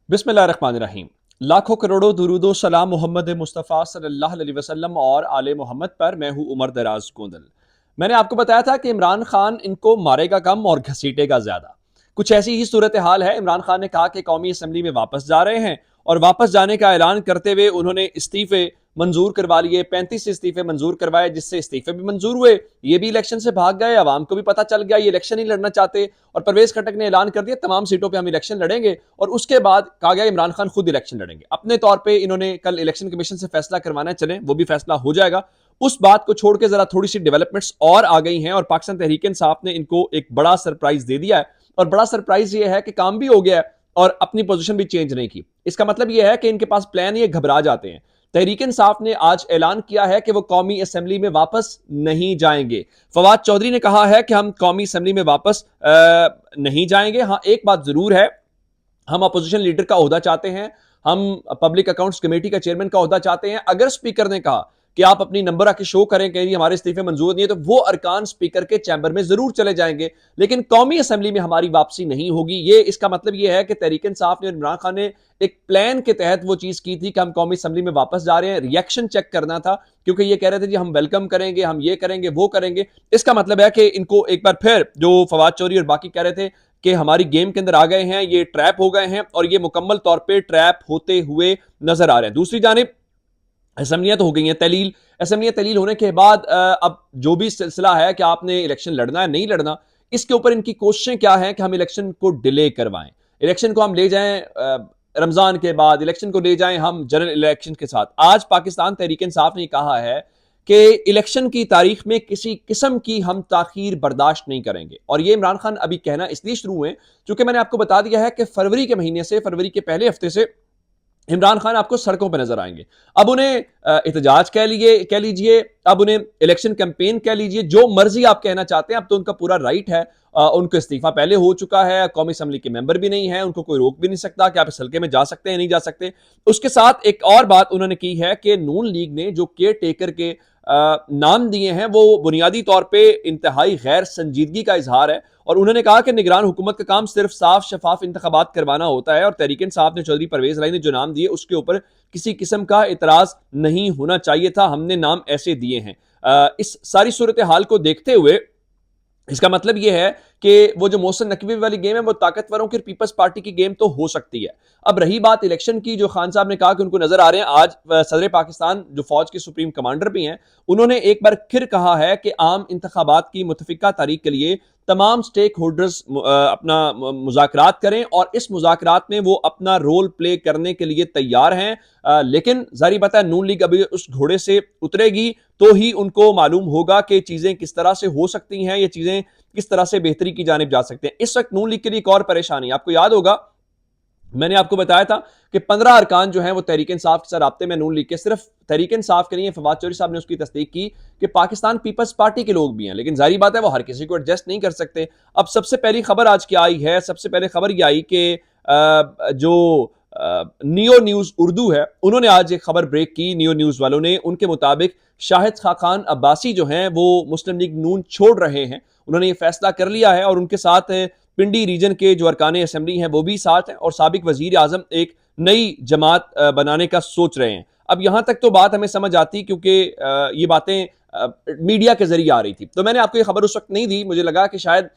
बिस्मिल्लाहिर्रहमानिर्रहीम। लाखों करोड़ों दुरूदो सलाम मोहम्मद मुस्तफ़ा सल्लल्लाहु अलैहि वसल्लम और आले मोहम्मद पर। मैं हूँ उमर दराज गोंदल। मैंने आपको बताया था कि इमरान खान इनको मारेगा कम और घसीटेगा ज्यादा। कुछ ऐसी ही सूरत हाल है। इमरान खान ने कहा कि कौमी असम्बली में वापस जा रहे हैं और वापस जाने का ऐलान करते हुए उन्होंने इस्तीफे मंजूर करवा लिए। 35 इस्तीफे मंजूर करवाए, जिससे इस्तीफे भी मंजूर हुए। ये भी इलेक्शन से भाग गए, आवाम को भी पता चल गया ये इलेक्शन ही लड़ना चाहते। और परवेज खटक ने ऐलान कर दिया तमाम सीटों पर हम इलेक्शन लड़ेंगे। और उसके बाद कहा गया इमरान खान खुद इलेक्शन लड़ेंगे अपने तौर पर। इन्होंने कल इलेक्शन कमीशन से फैसला करवाना है, चले वो भी फैसला हो जाएगा। उस बात को छोड़ के जरा थोड़ी सी डेवलपमेंट्स और आ गई हैं और पाकिस्तान तहरीक इंसाफ ने इनको एक बड़ा सरप्राइज दे दिया है। और बड़ा सरप्राइज ये है कि काम भी हो गया है और अपनी पोजीशन भी चेंज नहीं की। इसका मतलब यह है कि इनके पास प्लान, ये घबरा जाते हैं। तहरीक इंसाफ ने आज ऐलान किया है कि वो कौमी असेंबली में वापस नहीं जाएंगे। फवाद चौधरी ने कहा है कि हम कौमी असेंबली में वापस नहीं जाएंगे। हाँ, एक बात जरूर है, हम अपोजिशन लीडर का ओहदा चाहते हैं, हम पब्लिक अकाउंट्स कमेटी का चेयरमैन का ओहदा चाहते हैं। अगर स्पीकर ने कहा कि आप अपनी नंबर आके शो करें कि हमारे इस्तीफे मंजूर नहीं है, तो वो अरकान स्पीकर के चैम्बर में जरूर चले जाएंगे, लेकिन कौमी असेंबली में हमारी वापसी नहीं होगी। ये इसका मतलब ये है कि तहरीक इंसाफ ने और इमरान खान ने एक प्लान के तहत वो चीज की थी कि हम कौमी असेंबली में वापस जा रहे हैं। रिएक्शन चेक करना था, क्योंकि ये कह रहे थे जी हम वेलकम करेंगे, हम ये करेंगे, वो करेंगे। इसका मतलब है कि इनको एक बार फिर जो फवाद चौधरी और बाकी कह रहे थे कि हमारी गेम के अंदर आ गए हैं, ये ट्रैप हो गए हैं, और ये मुकम्मल तौर पे ट्रैप होते हुए नजर आ रहे हैं। दूसरी जानिब असेंबलियां तो हो गई हैं तलील। असेंबलियां तलील होने के बाद अब जो भी सिलसिला है कि आपने इलेक्शन लड़ना है नहीं लड़ना, इसके ऊपर इनकी कोशिशें क्या हैं कि हम इलेक्शन को डिले करवाएं, इलेक्शन को हम ले जाएं रमजान के बाद, इलेक्शन को ले जाएं हम जनरल इलेक्शन के साथ। आज पाकिस्तान तहरीक इंसाफ ने कहा है कि इलेक्शन की तारीख में किसी किस्म की हम ताखीर बर्दाश्त नहीं करेंगे। और ये इमरान खान अभी कहना इसलिए शुरू हुए क्योंकि मैंने आपको बता दिया है कि फरवरी के महीने से, फरवरी के पहले हफ्ते से इमरान खान आपको सड़कों पर नजर आएंगे। अब उन्हें एहतजाज कह लीजिए, अब उन्हें इलेक्शन कैंपेन कह लीजिए, जो मर्जी आप कहना चाहते हैं, अब तो उनका पूरा राइट है। उनको इस्तीफा पहले हो चुका है, कौमी असम्बली के मेंबर भी नहीं है, उनको कोई रोक भी नहीं सकता कि आप इस हल्के में जा सकते हैं नहीं जा सकते। उसके साथ एक और बात उन्होंने की है कि नून लीग ने जो केयर टेकर के नाम दिए हैं वो बुनियादी तौर पर इंतहाई गैर संजीदगी का इजहार है। और उन्होंने कहा कि निगरान हुकूमत का काम सिर्फ साफ शफाफ इंतखाबात करवाना होता है, और तहरीक इंसाफ ने चौधरी परवेज लाई ने जो नाम दिए उसके ऊपर किसी किस्म का इतराज नहीं होना चाहिए था, हमने नाम ऐसे दिए हैं। इस सारी सूरत हाल को देखते हुए इसका मतलब यह है कि वो जो मोहसिन नकवी वाली गेम है वो ताकतवरों की पीपल्स पार्टी की गेम तो हो सकती है। अब रही बात इलेक्शन की, जो खान साहब ने कहा कि उनको नजर आ रहे हैं, आज सदर पाकिस्तान जो फौज के सुप्रीम कमांडर भी हैं, उन्होंने एक बार फिर कहा है कि आम इंतखाबात की मुतफिका तारीख के लिए तमाम स्टेक होल्डर्स अपना मुज़ाकरात करें और इस मुज़ाकरात में वो अपना रोल प्ले करने के लिए तैयार हैं। लेकिन जारी बात है नून लीग अभी उस घोड़े से उतरेगी तो ही उनको मालूम होगा कि चीजें किस तरह से हो सकती हैं, ये चीजें किस तरह से बेहतरी की जानिब जा सकते हैं। इस वक्त नून लीग के लिए एक और परेशानी, आपको याद होगा मैंने आपको बताया था कि 15 अरकान जो हैं वो तहरीक इंसाफ के साथ राब्ते में नून लीग के, सिर्फ तहरीक इंसाफ के नहीं है, फवाद चौधरी साहब ने उसकी तस्दीक की कि पाकिस्तान पीपल्स पार्टी के लोग भी हैं, लेकिन जारी बात है वो हर किसी को एडजस्ट नहीं कर सकते। अब सबसे पहली खबर आज क्या आई है, सबसे पहले खबर यह आई कि जो नियो न्यूज उर्दू है उन्होंने आज एक खबर ब्रेक की, नियो न्यूज वालों ने। उनके मुताबिक शाहिद खाकान अब्बासी जो हैं वो मुस्लिम लीग नून छोड़ रहे हैं, उन्होंने ये फैसला कर लिया है। और उनके साथ पिंडी रीजन के जो अरकान असेंबली हैं वो भी साथ हैं, और साबिक वजीर आजम एक नई जमात बनाने का सोच रहे हैं। अब यहां तक तो बात हमें समझ आती क्योंकि ये बातें मीडिया के जरिए आ रही थी, तो मैंने आपको ये खबर उस वक्त नहीं दी। मुझे लगा कि शायद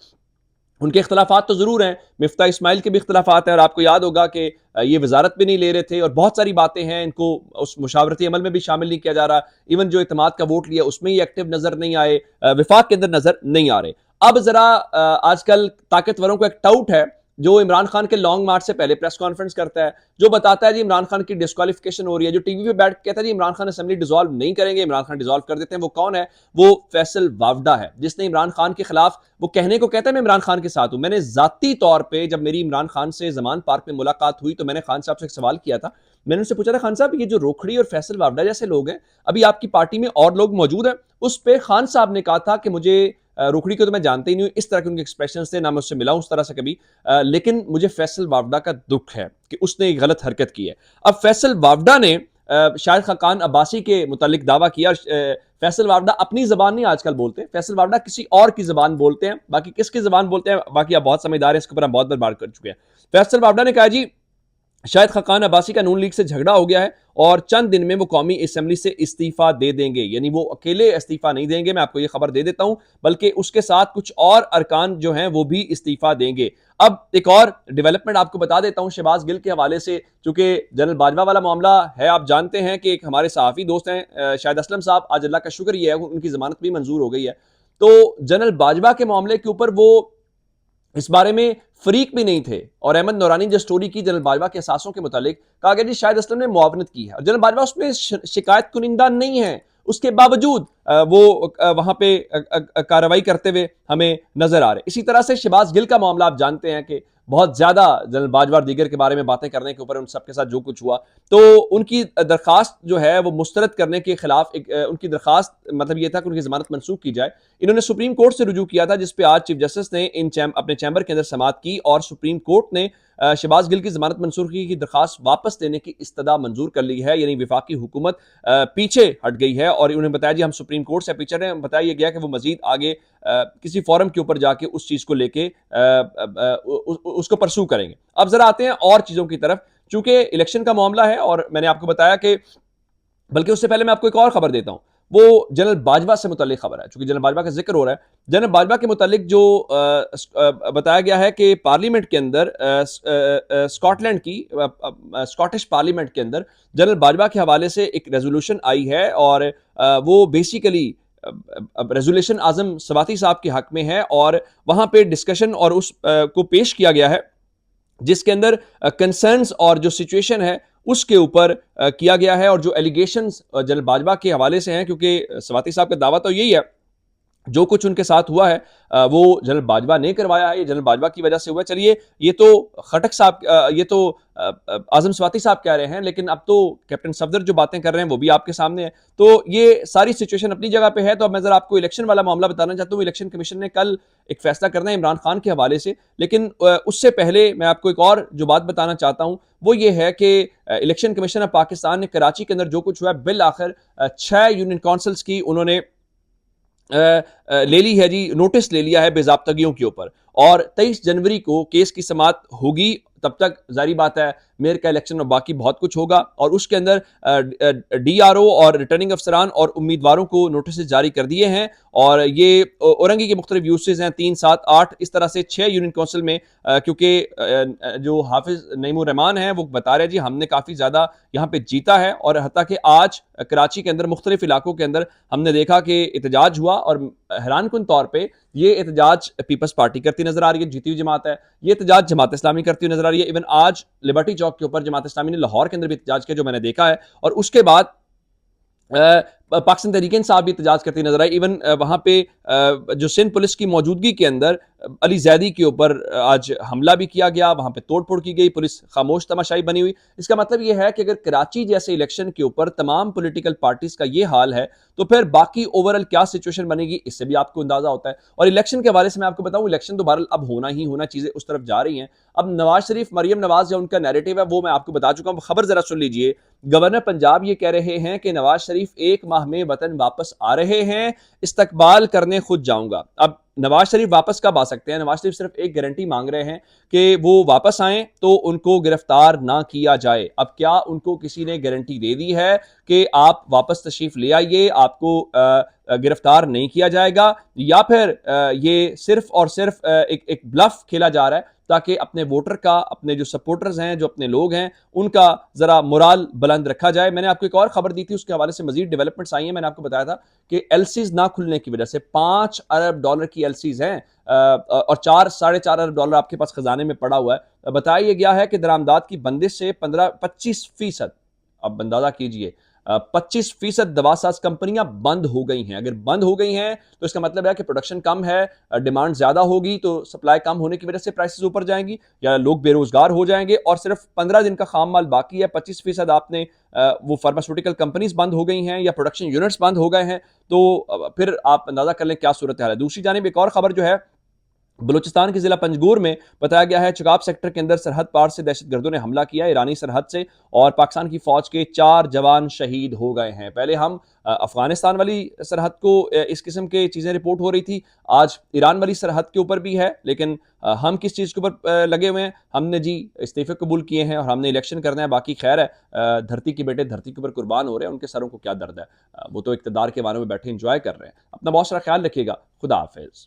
उनके इख्तलाफात तो जरूर हैं, मिफ्ता इस्माइल के भी इख्तलाफात हैं, और आपको याद होगा कि ये वजारत भी नहीं ले रहे थे, और बहुत सारी बातें हैं, इनको उस मुशावरती अमल में भी शामिल नहीं किया जा रहा। इवन जो इत्तेमाद का वोट लिया उसमें ही एक्टिव नजर नहीं आए, विफाक के अंदर नजर नहीं आ रहे। अब जरा आजकल ताकतवरों को एक टाउट है जो इमरान खान के लॉन्ग मार्च से पहले प्रेस कॉन्फ्रेंस करता है, जो बताता है जी इमरान खान की डिस्क्वालिफिकेशन हो रही है, जो टीवी पे बैठ कहता है जी इमरान खान असेंबली डिसॉल्व नहीं करेंगे, इमरान खान डिसॉल्व कर देते हैं। वो कौन है? वो फैसल वावडा है, जिसने इमरान खान के खिलाफ वो कहने को कहता है मैं इमरान खान के साथ हूं। मैंने जाती तौर पर जब मेरी इमरान खान से जमान पार्क में मुलाकात हुई तो मैंने खान साहब से एक सवाल किया था। मैंने उनसे पूछा था खान साहब ये जो रोखड़ी और फैसल वावडा जैसे लोग हैं, अभी आपकी पार्टी में और लोग मौजूद हैं? उस पर खान साहब ने कहा था कि मुझे रोखड़ी को तो मैं जानते ही नहीं हूं, इस तरह के उनके एक्सप्रेशन थे, ना मैं उससे मिला उस तरह से कभी, लेकिन मुझे फैसल वावडा का दुख है कि उसने एक गलत हरकत की है। अब फैसल वावडा ने शाहिद खाकान अब्बासी के मुतालिक दावा किया। फैसल वावडा अपनी जबान नहीं आजकल बोलते, फैसल वावडा किसी और की जबान बोलते हैं, बाकी किसकी जबान बोलते हैं बाकी आप बहुत समझदार हैं, इसके ऊपर हम बहुत बार बात कर चुके हैं। फैसल वावडा ने कहा जी शायद खकान अब्बासी का नून लीग से झगड़ा हो गया है और चंद दिन में वो कौमी असम्बली से इस्तीफा दे देंगे, यानी वो अकेले इस्तीफा नहीं देंगे, मैं आपको ये खबर दे देता हूं, बल्कि उसके साथ कुछ और अरकान जो हैं वो भी इस्तीफा देंगे। अब एक और डेवलपमेंट आपको बता देता हूं शहबाज गिल के हवाले से, चूंकि जनरल बाजवा वाला मामला है, आप जानते हैं कि एक हमारे सहाफ़ी दोस्त हैं शाहिद असलम साहब, आज अल्लाह का शुक्र ये है उनकी जमानत भी मंजूर हो गई है। तो जनरल बाजवा के मामले के ऊपर वो इस बारे में फरीक भी नहीं थे, और अहमद नौरानी जो स्टोरी की जनरल बाजवा के असासों के मुतालिक, कहा गया जी शाहिद असलम ने मुआवनत की है और जनरल बाजवा उसमें शिकायत कुनिंदा नहीं है, उसके बावजूद वो वहां पे कार्रवाई करते हुए हमें नजर आ रहे। इसी तरह से शहबाज गिल का मामला आप जानते हैं कि बहुत ज्यादा जनरल बाजवा और दीगर के बारे में बातें करने के ऊपर उन सबके साथ जो कुछ हुआ, तो उनकी दरखास्त जो है वो मुस्तरद करने के खिलाफ उनकी दरखास्त मतलब ये था कि उनकी जमानत मनसूख की जाए। इन्होंने सुप्रीम कोर्ट से रुजू किया था, जिसपे आज चीफ जस्टिस ने अपने चैम्बर के अंदर समाअत की और सुप्रीम कोर्ट ने शहबाज गिल की जमानत मंसूखी की दरखास्त वापस लेने की इस्तदा मंजूर कर ली है, यानी विफाकी हुकूमत पीछे हट गई है और उन्होंने बताया जी हम सुप्रीम कोर्ट से पीछे रहे, बताया गया कि वो मजीद आगे किसी फोरम के ऊपर जाके उस चीज को लेके उसको परसू करेंगे। अब जरा आते हैं और चीजों की तरफ, चूंकि इलेक्शन का मामला है और मैंने आपको बताया कि, बल्कि उससे पहले मैं आपको एक और खबर देता हूं, वो जनरल बाजवा से मुतालिक खबर है, चूंकि जनरल बाजवा का जिक्र हो रहा है। जनरल बाजवा के मुतालिक जो बताया गया है कि पार्लियामेंट के अंदर स्कॉटलैंड की स्कॉटिश पार्लियामेंट के अंदर जनरल बाजवा के हवाले से एक रेजोल्यूशन आई है और वो बेसिकली रेजोल्यूशन आजम सवाती साहब के हक में है और वहां पे डिस्कशन और उस को पेश किया गया है, जिसके अंदर कंसर्न्स और जो सिचुएशन है उसके ऊपर किया गया है और जो एलिगेशंस जनरल बाजवा के हवाले से हैं, क्योंकि सवाती साहब का दावा तो यही है जो कुछ उनके साथ हुआ है वो जनरल बाजवा ने करवाया है, ये जनरल बाजवा की वजह से हुआ। चलिए ये तो खटक साहब ये तो आजम स्वाति साहब कह रहे हैं, लेकिन अब तो कैप्टन सफदर जो बातें कर रहे हैं वो भी आपके सामने है, तो ये सारी सिचुएशन अपनी जगह पे है। तो अब मैं जरा आपको इलेक्शन वाला मामला बताना चाहता हूँ। इलेक्शन कमीशन ने कल एक फैसला करना है इमरान खान के हवाले से, लेकिन उससे पहले मैं आपको एक और जो बात बताना चाहता हूँ वो ये है कि इलेक्शन कमीशन ऑफ पाकिस्तान ने कराची के अंदर जो कुछ हुआ बिल आखिर 6 यूनियन काउंसिल्स की उन्होंने ले ली है जी, नोटिस ले लिया है बेजाब्तगियों के ऊपर और 23 जनवरी को केस की समाअत होगी। तब तक जारी बात है मेयर का इलेक्शन और बाकी बहुत कुछ होगा और उसके अंदर डीआरओ और रिटर्निंग अफसरान और उम्मीदवारों को नोटिस जारी कर दिए हैं और ये औरंगी के मुख्तलिफ यूसेज हैं 3, 7, 8 इस तरह से 6 यूनियन काउंसिल में, क्योंकि जो हाफिज नईमुर रहमान है वो बता रहे हैं जी हमने काफ़ी ज़्यादा यहाँ पे जीता है और हत्ता कि आज कराची के अंदर मुख्तलिफ इलाकों के अंदर हमने देखा कि एहतजाज हुआ और हैरानकुन तौर पर ये एहतजाज पीपल्स पार्टी करती नजर आ रही है, जीती हुई जमात है, ये एहतजाज जमात इस्लामी करती हुई नजर आ रही है। इवन आज लिबर्टी चौक के ऊपर जमात इस्लामी ने लाहौर के अंदर भी एहतजाज किया जो मैंने देखा है और उसके बाद पाकिस्तान तहरीक इंसाफ भी एहतजाज करती नजर आई। इवन वहां पे जो सिंध पुलिस की मौजूदगी के अंदर अली जैदी के ऊपर आज हमला भी किया गया, वहां पे तोड़फोड़ की गई, पुलिस खामोश तमाशाई बनी हुई। इसका मतलब यह है कि अगर कराची जैसे इलेक्शन के ऊपर तमाम पॉलिटिकल पार्टीज का यह हाल है तो फिर बाकी ओवरऑल क्या सिचुएशन बनेगी इससे भी आपको अंदाजा होता है। और इलेक्शन के हवाले से मैं आपको बताऊं, इलेक्शन तो बहरहाल अब होना ही होना, चीजें उस तरफ जा रही हैं। अब नवाज शरीफ, मरियम नवाज जो उनका नैरेटिव है वो मैं आपको बता चुका हूं, खबर जरा सुन लीजिए। गवर्नर पंजाब ये कह रहे हैं कि नवाज शरीफ 1 माह में वतन वापस आ रहे हैं, इस्तकबाल करने खुद जाऊंगा। अब नवाज शरीफ वापस कब आ सकते हैं? नवाज शरीफ सिर्फ एक गारंटी मांग रहे हैं कि वो वापस आएं तो उनको गिरफ्तार ना किया जाए। अब क्या उनको किसी ने गारंटी दे दी है कि आप वापस तशरीफ ले आइए, आपको गिरफ्तार नहीं किया जाएगा, या फिर ये सिर्फ और सिर्फ एक ब्लफ खेला जा रहा है ताकि अपने वोटर का, अपने जो सपोर्टर्स हैं, जो अपने लोग हैं, उनका जरा मोराल बुलंद रखा जाए। मैंने आपको एक और खबर दी थी, उसके हवाले से मजीद डेवलपमेंट्स आई हैं। मैंने आपको बताया था कि एलसीज ना खुलने की वजह से $5 अरब की एलसीज हैं और 4 साढ़े 4 अरब डॉलर आपके पास खजाने में पड़ा हुआ है। बताया गया है कि दरामदाद की बंदिश से 25%, अब अंदाजा कीजिए 25% दवासाज कंपनियां बंद हो गई हैं। अगर बंद हो गई हैं तो इसका मतलब है कि प्रोडक्शन कम है, डिमांड ज्यादा होगी तो सप्लाई कम होने की वजह से प्राइसेस ऊपर जाएंगी या लोग बेरोजगार हो जाएंगे और सिर्फ 15 दिन का खाम माल बाकी है। 25% आपने वो फार्मास्यूटिकल कंपनीज बंद हो गई हैं या प्रोडक्शन यूनिट्स बंद हो गए हैं, तो फिर आप अंदाजा कर लें क्या सूरत हाल है। दूसरी जानिब एक और खबर जो है बलूचिस्तान के जिला पंजगूर में बताया गया है चगाब सेक्टर के अंदर सरहद पार से दहशतगर्दों ने हमला किया ईरानी सरहद से और पाकिस्तान की फौज के 4 जवान शहीद हो गए हैं। पहले हम अफगानिस्तान वाली सरहद को इस किस्म के चीज़ें रिपोर्ट हो रही थी, आज ईरान वाली सरहद के ऊपर भी है, लेकिन हम किस चीज़ के ऊपर लगे हुए हैं? हमने जी इस्तीफे कबूल किए हैं और हमने इलेक्शन करना है, बाकी खैर है, धरती के बेटे धरती के ऊपर कुर्बान हो रहे हैं, उनके सरों को क्या दर्द है? वो तो इकतदार के मानों में बैठे इंजॉय कर रहे हैं। अपना बहुत सारा ख्याल रखिएगा। खुदा हाफिज।